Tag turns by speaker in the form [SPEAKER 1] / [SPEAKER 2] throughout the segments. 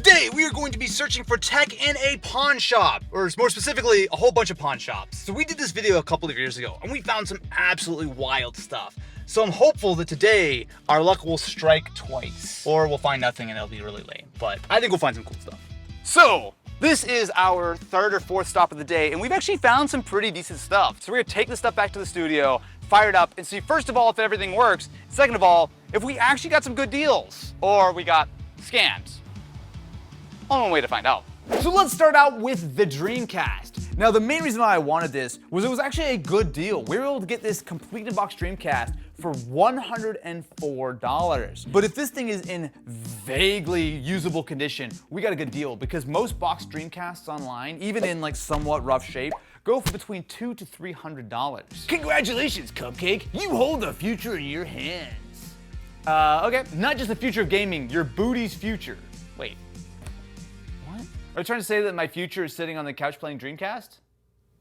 [SPEAKER 1] Today, we are going to be searching for tech in a pawn shop, or more specifically, a whole bunch of pawn shops. So we did this video a couple of years ago, and we found some absolutely wild stuff. So I'm hopeful that today, our luck will strike twice. Or we'll find nothing and it'll be really lame. But I think we'll find some cool stuff. So, this is our third or fourth stop of the day, and we've actually found some pretty decent stuff. So we're gonna take this stuff back to the studio, fire it up, and see first of all if everything works, second of all, if we actually got some good deals, or we got scams. Only one way to find out. So let's start out with the Dreamcast. Now the main reason why I wanted this was it was actually a good deal. We were able to get this complete in-box Dreamcast for $104. But if this thing is in vaguely usable condition, we got a good deal because most box Dreamcasts online, even in like somewhat rough shape, go for between $200 to $300. Congratulations, Cupcake. You hold the future in your hands. Okay, not just the future of gaming, your booty's future. Wait. Are you trying to say that my future is sitting on the couch playing Dreamcast?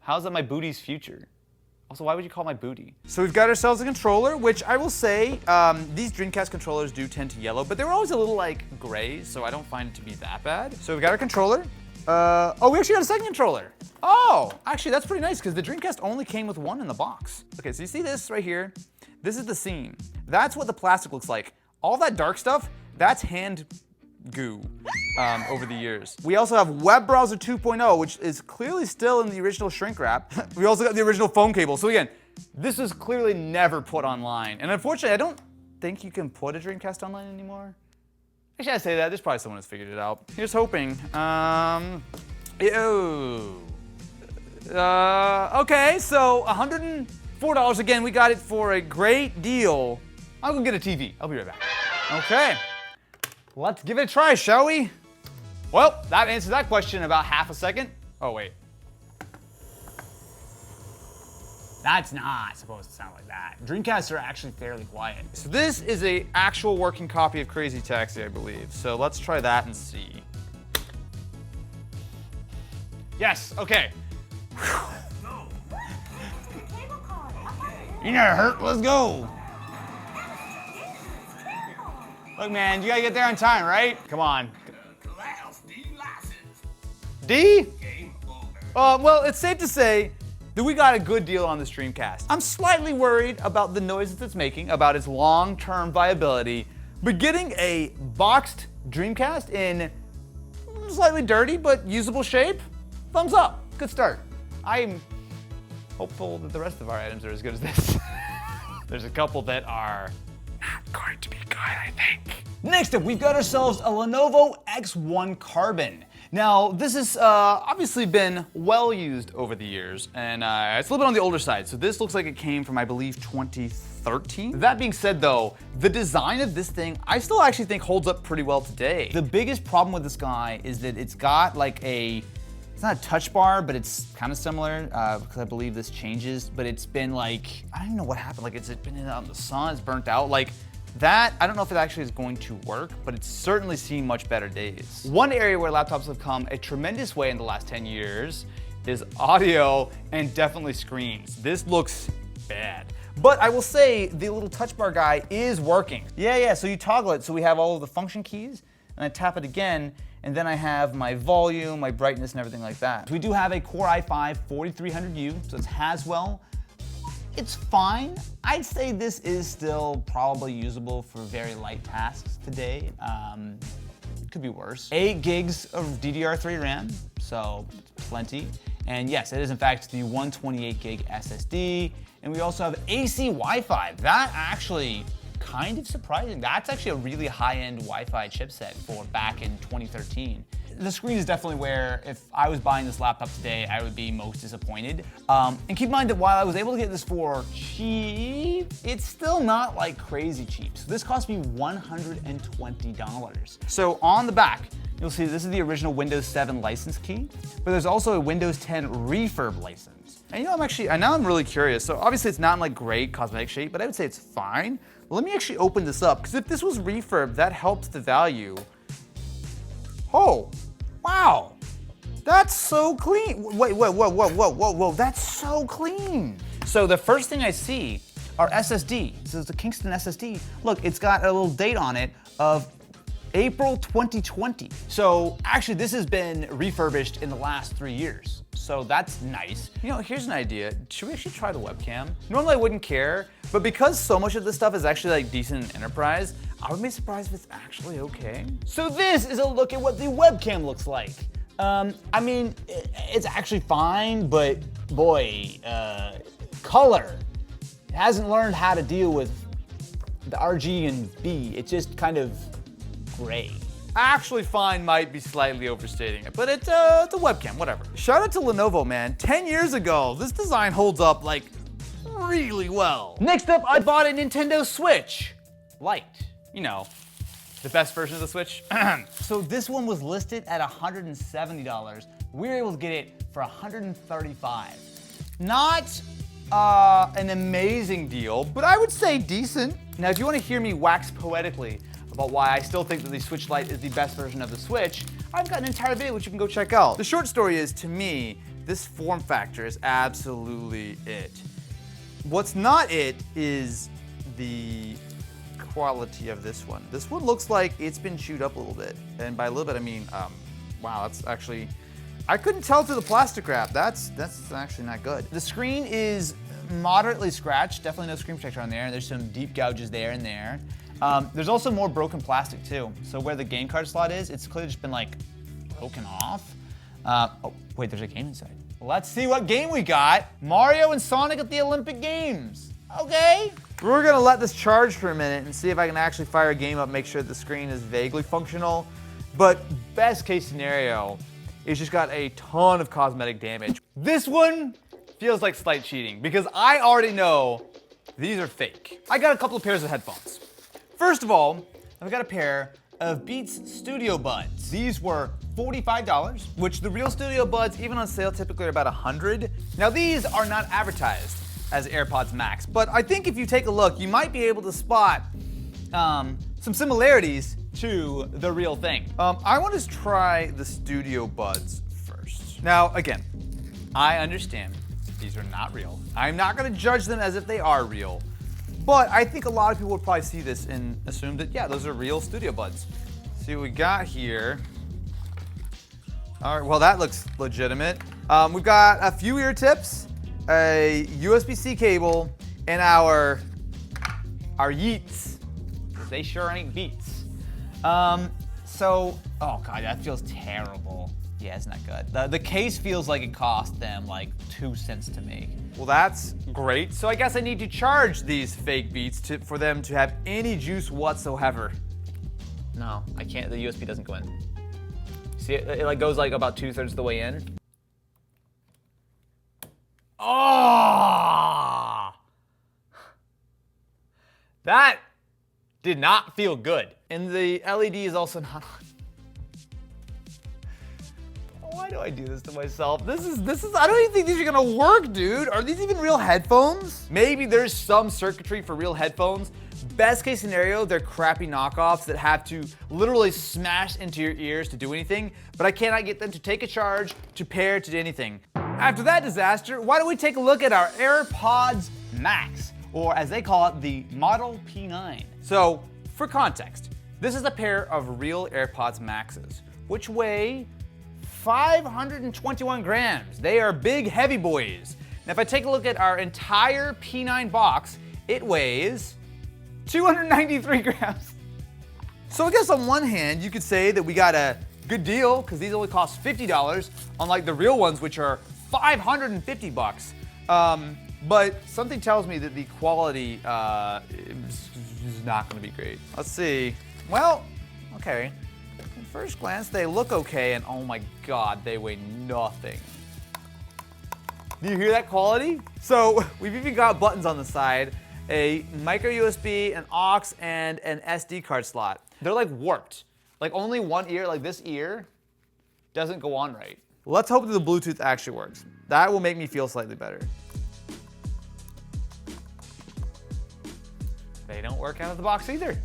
[SPEAKER 1] How's that my booty's future? Also, why would you call my booty? So we've got ourselves a controller, which I will say, these Dreamcast controllers do tend to yellow, but they were always a little like gray, so I don't find it to be that bad. So we've got our controller. Oh, we actually got a second controller. Oh, actually that's pretty nice because the Dreamcast only came with one in the box. Okay, so you see this right here? This is the seam. That's what the plastic looks like. All that dark stuff, that's hand goo over the years. We also have Web Browser 2.0, which is clearly still in the original shrink wrap. We also got the original phone cable. So again, this was clearly never put online. And unfortunately, I don't think you can put a Dreamcast online anymore. Actually, I say that, there's probably someone who's figured it out. Here's hoping. Okay, so $104. Again, we got it for a great deal. I'll go get a TV. I'll be right back. Okay. Let's give it a try, shall we? Well, that answers that question in about half a second. Oh, wait. That's not supposed to sound like that. Dreamcasts are actually fairly quiet. So this is an actual working copy of Crazy Taxi, I believe. So let's try that and see. Yes, okay. You're not hurt, let's go. Look, man, you gotta get there on time, right? Come on.
[SPEAKER 2] Class D license.
[SPEAKER 1] D?
[SPEAKER 2] Game over.
[SPEAKER 1] Well, it's safe to say that we got a good deal on this Dreamcast. I'm slightly worried about the noises it's making, about its long-term viability, but getting a boxed Dreamcast in slightly dirty but usable shape, thumbs up, good start. I'm hopeful that the rest of our items are as good as this. There's a couple that are not going to be good, I think. Next up, we've got ourselves a Lenovo X1 Carbon. Now, this has obviously been well used over the years, and it's a little bit on the older side, so this looks like it came from, I believe, 2013. That being said, though, the design of this thing, I still actually think holds up pretty well today. The biggest problem with this guy is that it's got like it's not a touch bar, but it's kind of similar, because I believe this changes, but it's been like, I don't even know what happened, like it's been out in the sun, it's burnt out, like that, I don't know if it actually is going to work, but it's certainly seen much better days. One area where laptops have come a tremendous way in the last 10 years is audio and definitely screens. This looks bad. But I will say the little touch bar guy is working. Yeah, so you toggle it, so we have all of the function keys, and I tap it again, and then I have my volume, my brightness, and everything like that. So we do have a Core i5 4300U, so it's Haswell. It's fine. I'd say this is still probably usable for very light tasks today. Could be worse. 8 gigs of DDR3 RAM, so plenty. And yes, it is in fact the 128 gig SSD. And we also have AC Wi-Fi. That actually kind of surprising. That's actually a really high-end Wi-Fi chipset for back in 2013. The screen is definitely where, if I was buying this laptop today, I would be most disappointed. And keep in mind that while I was able to get this for cheap, it's still not like crazy cheap. So this cost me $120. So on the back, you'll see this is the original Windows 7 license key, but there's also a Windows 10 refurb license. And you know, I'm really curious. So obviously it's not in like great cosmetic shape, but I would say it's fine. Let me actually open this up, because if this was refurb, that helps the value. Oh, wow. That's so clean. Wait, whoa, that's so clean. So the first thing I see are SSD. So it's a Kingston SSD. Look, it's got a little date on it of April 2020. So actually this has been refurbished in the last 3 years. So that's nice. You know, here's an idea. Should we actually try the webcam? Normally I wouldn't care, but because so much of this stuff is actually like decent in enterprise, I would be surprised if it's actually okay. So this is a look at what the webcam looks like. I mean, it's actually fine, but boy, color. It hasn't learned how to deal with the RG and B. It's just kind of gray. Actually fine might be slightly overstating it, but it's a webcam, whatever. Shout out to Lenovo, man. 10 years ago, this design holds up like really well. Next up, I bought a Nintendo Switch Lite. You know, the best version of the Switch. So this one was listed at $170. We were able to get it for $135. Not an amazing deal, but I would say decent. Now, if you want to hear me wax poetically about why I still think that the Switch Lite is the best version of the Switch, I've got an entire video which you can go check out. The short story is, to me, this form factor is absolutely it. What's not it is the quality of this one. This one looks like it's been chewed up a little bit. And by a little bit, I mean, wow, that's actually, I couldn't tell through the plastic wrap. That's actually not good. The screen is moderately scratched, definitely no screen protector on there. There's some deep gouges there and there. There's also more broken plastic too. So where the game card slot is, it's clearly just been like broken off. Oh, wait, there's a game inside. Let's see what game we got. Mario and Sonic at the Olympic Games. Okay. We're gonna let this charge for a minute and see if I can actually fire a game up, make sure the screen is vaguely functional. But best case scenario, it's just got a ton of cosmetic damage. This one feels like slight cheating because I already know these are fake. I got a couple of pairs of headphones. First of all, I've got a pair of Beats Studio Buds. These were $45, which the real Studio Buds, even on sale, typically are about $100. Now these are not advertised as AirPods Max, but I think if you take a look, you might be able to spot some similarities to the real thing. I want to try the Studio Buds first. Now, again, I understand these are not real. I'm not going to judge them as if they are real. But I think a lot of people would probably see this and assume that, yeah, those are real Studio Buds. See what we got here. All right, well, that looks legitimate. We've got a few ear tips, a USB-C cable, and our Yeets. They sure ain't Beats. Oh God, that feels terrible. Yeah, it's not good. The case feels like it cost them like 2 cents to make. Well, that's great. So I guess I need to charge these fake Beats for them to have any juice whatsoever. No, I can't. The USB doesn't go in. See, it like goes like about 2/3 of the way in. Oh! That did not feel good. And the LED is also not on. Why do I do this to myself? This is, I don't even think these are gonna work, dude. Are these even real headphones? Maybe there's some circuitry for real headphones. Best case scenario, they're crappy knockoffs that have to literally smash into your ears to do anything, but I cannot get them to take a charge, to pair, to do anything. After that disaster, why don't we take a look at our AirPods Max, or as they call it, the Model P9. So, for context, this is a pair of real AirPods Maxes, which weigh 521 grams. They are big, heavy boys. Now, if I take a look at our entire P9 box, it weighs 293 grams. So I guess on one hand, you could say that we got a good deal because these only cost $50, unlike the real ones, which are $550. But something tells me that the quality is not going to be great. Let's see. Well, okay. At first glance, they look okay, and oh my God, they weigh nothing. Do you hear that quality? So we've even got buttons on the side, a micro USB, an aux, and an SD card slot. They're like warped. Like only one ear, like this ear, doesn't go on right. Let's hope that the Bluetooth actually works. That will make me feel slightly better. They don't work out of the box either.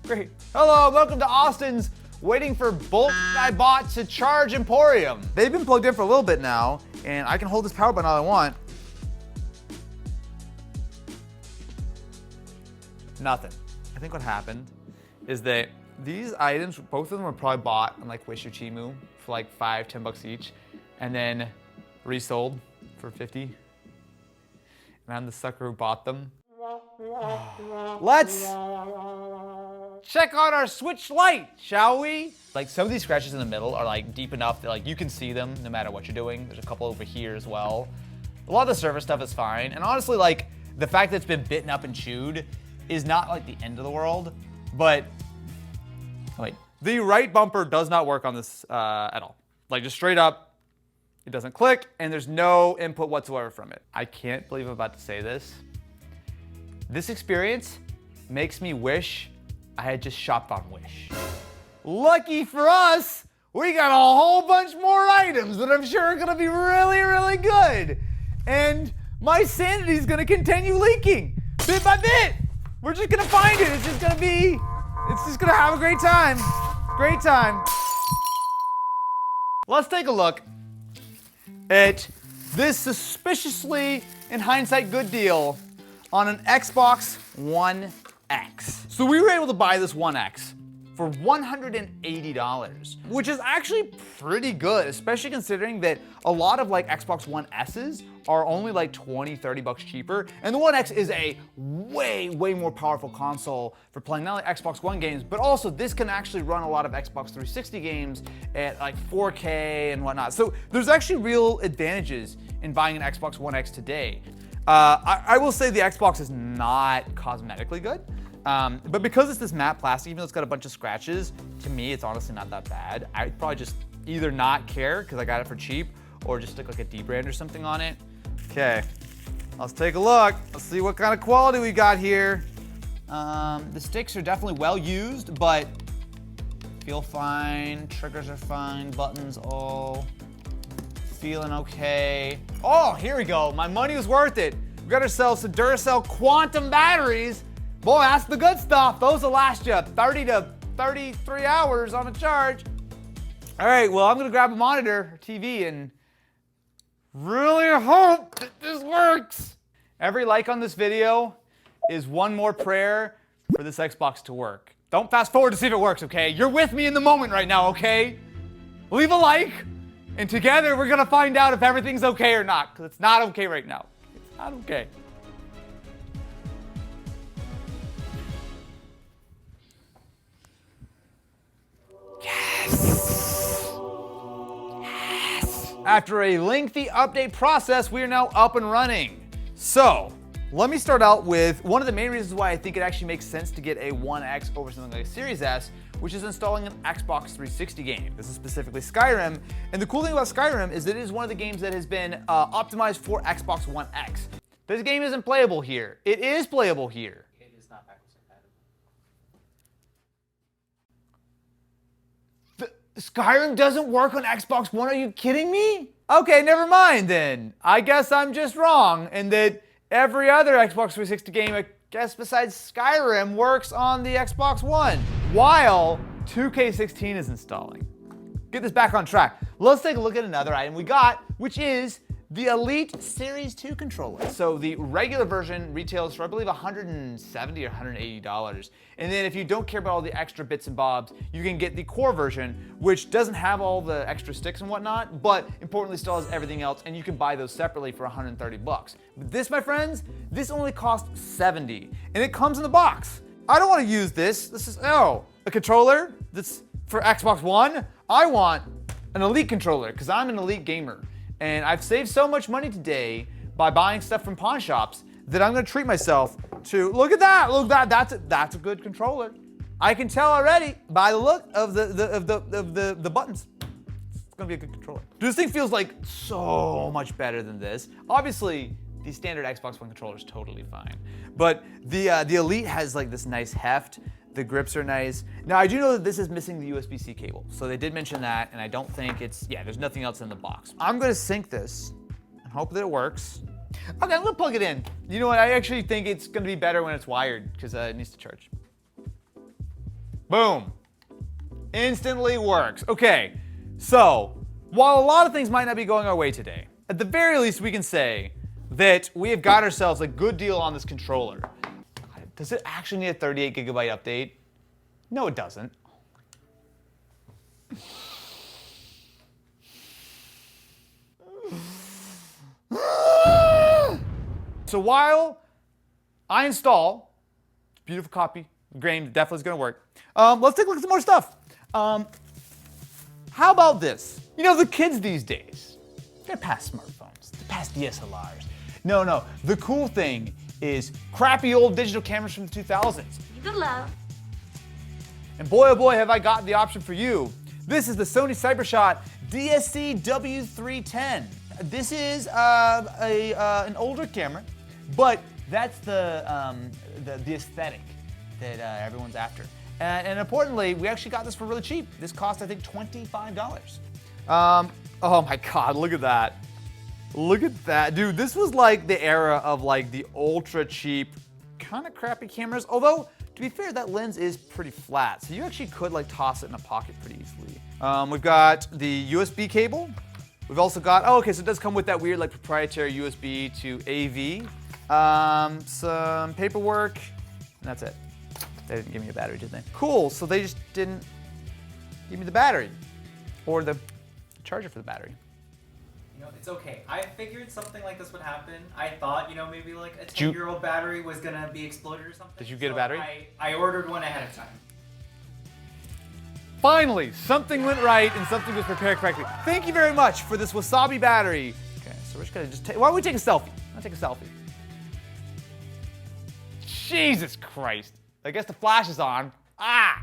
[SPEAKER 1] Great. Hello, welcome to Austin's waiting for bolt I bought to charge Emporium. They've been plugged in for a little bit now, and I can hold this power button all I want. Nothing. I think what happened is that these items, both of them were probably bought on like Wish or Temu for like $5-10 each, and then resold for 50. And I'm the sucker who bought them. Let's check out our Switch Lite, shall we? Like some of these scratches in the middle are like deep enough that like you can see them no matter what you're doing. There's a couple over here as well. A lot of the surface stuff is fine. And honestly, like the fact that it's been bitten up and chewed is not like the end of the world, but wait, the right bumper does not work on this at all. Like just straight up, it doesn't click and there's no input whatsoever from it. I can't believe I'm about to say this. This experience makes me wish I had just shopped on Wish. Lucky for us, we got a whole bunch more items that I'm sure are gonna be really, really good. And my sanity is gonna continue leaking bit by bit. We're just gonna find it. It's just gonna have a great time. Great time. Let's take a look at this suspiciously, in hindsight, good deal on an Xbox One X. So we were able to buy this One X for $180, which is actually pretty good, especially considering that a lot of like Xbox One S's are only like $20-30 cheaper. And the One X is a way more powerful console for playing not only Xbox One games, but also this can actually run a lot of Xbox 360 games at like 4K and whatnot. So there's actually real advantages in buying an Xbox One X today. I will say the Xbox is not cosmetically good, but because it's this matte plastic, even though it's got a bunch of scratches, to me it's honestly not that bad. I'd probably just either not care because I got it for cheap, or just stick like a D brand or something on it. Okay, let's take a look. Let's see what kind of quality we got here. The sticks are definitely well used, but feel fine. Triggers are fine. Buttons all feeling okay. Oh, here we go. My money was worth it. We got ourselves some Duracell Quantum batteries. Boy, that's the good stuff. Those will last you 30 to 33 hours on a charge. All right, well, I'm gonna grab a monitor, or TV, and really hope that this works. Every like on this video is one more prayer for this Xbox to work. Don't fast forward to see if it works, okay? You're with me in the moment right now, okay? Leave a like. And together, we're gonna find out if everything's okay or not, because it's not okay right now. It's not okay. Yes! Yes! After a lengthy update process, we are now up and running. So, let me start out with one of the main reasons why I think it actually makes sense to get a One X over something like a Series S, which is installing an Xbox 360 game. This is specifically Skyrim, and the cool thing about Skyrim is that it is one of the games that has been optimized for Xbox One X. This game isn't playable here. It is playable here.
[SPEAKER 3] It is not backwards compatible.
[SPEAKER 1] Skyrim doesn't work on Xbox One? Are you kidding me? Okay, never mind then. I guess I'm just wrong, and that every other Xbox 360 game, I guess besides Skyrim, works on the Xbox One, while 2K16 is installing. Get this back on track. Let's take a look at another item we got, which is the Elite Series 2 controller. So the regular version retails for, I believe, $170 or $180. And then if you don't care about all the extra bits and bobs, you can get the core version, which doesn't have all the extra sticks and whatnot, but importantly still has everything else, and you can buy those separately for $130. But this, my friends, this only costs $70, and it comes in the box. I don't want to use this. This is, a controller that's for Xbox One. I want an Elite controller, because I'm an Elite gamer. And I've saved so much money today by buying stuff from pawn shops that I'm gonna treat myself to, look at that, that's a good controller. I can tell already by the look of the buttons. It's gonna be a good controller. This thing feels like so much better than this. Obviously, the standard Xbox One controller is totally fine. But the Elite has like this nice heft. The grips are nice. Now, I do know that this is missing the USB-C cable. So they did mention that, and I don't think there's nothing else in the box. I'm gonna sync this and hope that it works. Okay, I'm gonna plug it in. You know what, I actually think it's gonna be better when it's wired, because it needs to charge. Boom. Instantly works. Okay, so, while a lot of things might not be going our way today, at the very least we can say that we have got ourselves a good deal on this controller. Does it actually need a 38 gigabyte update? No, it doesn't. So while I install, beautiful copy, grain definitely is going to work. Let's take a look at some more stuff. How about this? You know, the kids these days, they're past smartphones, they're past DSLRs. No, the cool thing is crappy old digital cameras from the 2000s.
[SPEAKER 3] Good love.
[SPEAKER 1] And boy, oh boy, have I got the option for you. This is the Sony CyberShot DSC W310. This is an older camera, but that's the aesthetic that everyone's after. And importantly, we actually got this for really cheap. This cost, I think, $25. Oh my God, look at that. Look at that. Dude, this was like the era of like the ultra cheap, kind of crappy cameras. Although, to be fair, that lens is pretty flat. So you actually could like toss it in a pocket pretty easily. We've got the USB cable. We've also got, oh, okay, so it does come with that weird like proprietary USB to AV. Some paperwork, and that's it. They didn't give me a battery, did they? Cool, so they just didn't give me the battery or the charger for the battery.
[SPEAKER 4] You know, it's okay. I figured something like this would happen. I thought, you know, maybe like a 10-year-old battery was gonna be exploded or something.
[SPEAKER 1] Did you get a battery?
[SPEAKER 4] I ordered one ahead of time.
[SPEAKER 1] Finally, something went right and something was prepared correctly. Thank you very much for this wasabi battery. Okay, so we're just gonna why don't we take a selfie? I'll take a selfie. Jesus Christ. I guess the flash is on. Ah!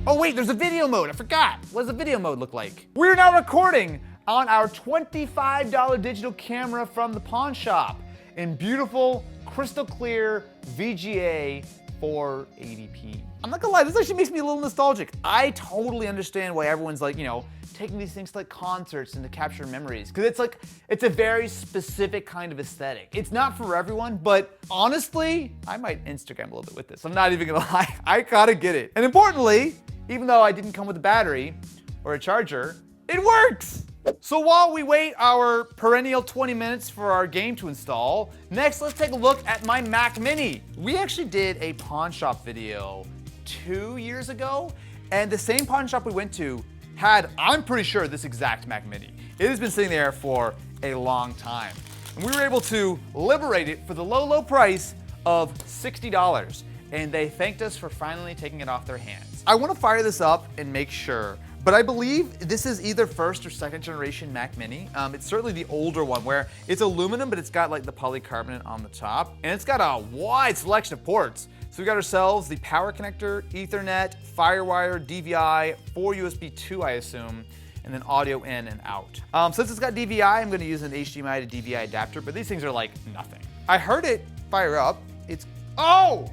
[SPEAKER 1] Oh wait, there's a video mode, I forgot. What does the video mode look like? We're now recording on our $25 digital camera from the pawn shop in beautiful, crystal clear VGA 480p. I'm not gonna lie, this actually makes me a little nostalgic. I totally understand why everyone's like, you know, taking these things to like concerts and to capture memories. Cause it's like, it's a very specific kind of aesthetic. It's not for everyone, but honestly, I might Instagram a little bit with this. I'm not even gonna lie, I gotta get it. And importantly, even though I didn't come with a battery or a charger, it works! So while we wait our perennial 20 minutes for our game to install, next let's take a look at my Mac Mini. We actually did a pawn shop video 2 years ago, and the same pawn shop we went to had, I'm pretty sure, this exact Mac Mini. It has been sitting there for a long time. And we were able to liberate it for the low, low price of $60. And they thanked us for finally taking it off their hands. I want to fire this up and make sure, but I believe this is either first or second generation Mac Mini. It's certainly the older one where it's aluminum, but it's got like the polycarbonate on the top. And it's got a wide selection of ports. So we got ourselves the power connector, Ethernet, Firewire, DVI, 4 USB 2, I assume, and then audio in and out. Since it's got DVI, I'm gonna use an HDMI to DVI adapter, but these things are like nothing. I heard it fire up. It's, oh!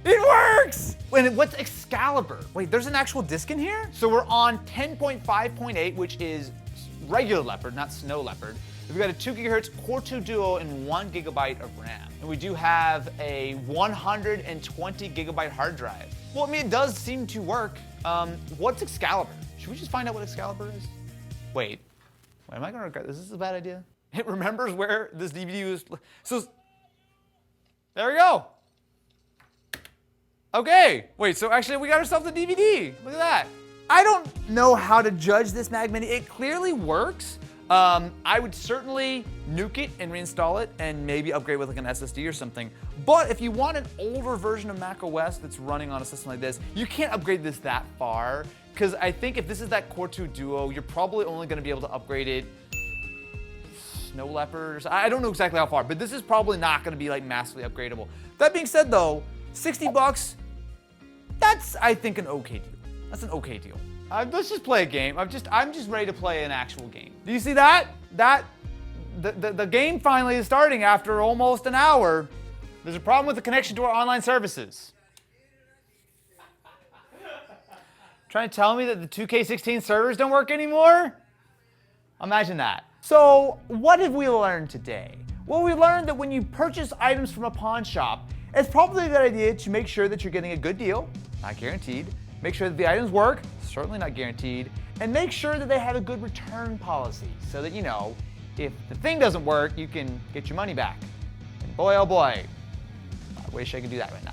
[SPEAKER 1] It works! Wait, what's Excalibur? Wait, there's an actual disc in here? So we're on 10.5.8, which is regular Leopard, not Snow Leopard. We've got a 2 GHz Core 2 Duo and 1 GB of RAM. And we do have a 120 GB hard drive. Well, I mean, it does seem to work. What's Excalibur? Should we just find out what Excalibur is? Wait, am I gonna regret this? Is this a bad idea? It remembers where this DVD was. So, there we go. Okay, wait, so actually we got ourselves a DVD. Look at that. I don't know how to judge this Mac Mini. It clearly works. I would certainly nuke it and reinstall it and maybe upgrade with like an SSD or something. But if you want an older version of Mac OS that's running on a system like this, you can't upgrade this that far. Because I think if this is that Core 2 Duo, you're probably only gonna be able to upgrade it Snow Leopard. I don't know exactly how far, but this is probably not gonna be like massively upgradable. That being said though, 60 bucks, that's, I think, an okay deal. That's an okay deal. Let's just play a game. I'm just ready to play an actual game. Do you see that? The game finally is starting after almost an hour. There's a problem with the connection to our online services. Trying to tell me that the 2K16 servers don't work anymore? Imagine that. So, what have we learned today? Well, we learned that when you purchase items from a pawn shop, it's probably a good idea to make sure that you're getting a good deal, not guaranteed. Make sure that the items work, certainly not guaranteed. And make sure that they have a good return policy so that, you know, if the thing doesn't work, you can get your money back. And boy, oh boy, Wish I could do that right now.